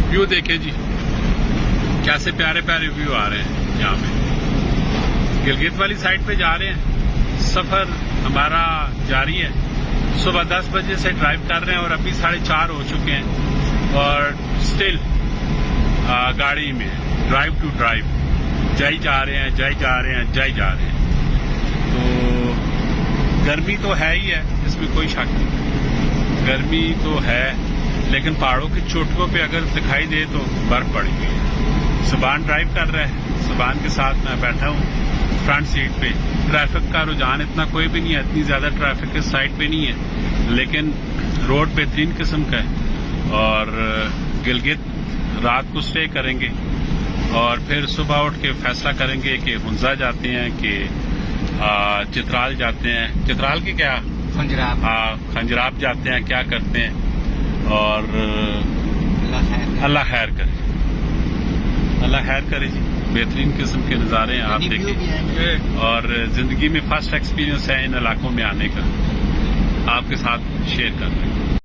View دیکھیں جی، کیسے پیارے پیارے ویو آ رہے ہیں یہاں پہ. گلگت والی سائڈ پہ جا رہے ہیں. سفر ہمارا جاری ہے. صبح 10 بجے سے ڈرائیو کر رہے ہیں اور ابھی 4:30 ہو چکے ہیں اور اسٹل گاڑی میں ڈرائیو ٹو ڈرائیو جائی جا رہے ہیں جائی جا رہے ہیں. تو گرمی تو ہے ہی ہے، اس میں کوئی شک نہیں. گرمی تو ہے، لیکن پہاڑوں کی چوٹیوں پہ اگر دکھائی دے تو برف پڑی ہوئی ہے. سبان ڈرائیو کر رہا ہے، سبان کے ساتھ میں بیٹھا ہوں فرنٹ سیٹ پہ. ٹریفک کا رجحان اتنا کوئی بھی نہیں ہے، اتنی زیادہ ٹریفک اس سائڈ پہ نہیں ہے، لیکن روڈ بہترین قسم کا ہے. اور گلگت رات کو اسٹے کریں گے اور پھر صبح اٹھ کے فیصلہ کریں گے کہ ہنزا جاتے ہیں کہ چترال جاتے ہیں. چترال کی کیا خنجراب جاتے ہیں، کیا کرتے ہیں. اور اللہ خیر کرے، اللہ خیر کرے جی. بہترین قسم کے نظارے ہیں آپ دیکھیں، اور زندگی میں فرسٹ ایکسپیرینس ہے ان علاقوں میں آنے کا، آپ کے ساتھ شیئر کر رہے ہیں.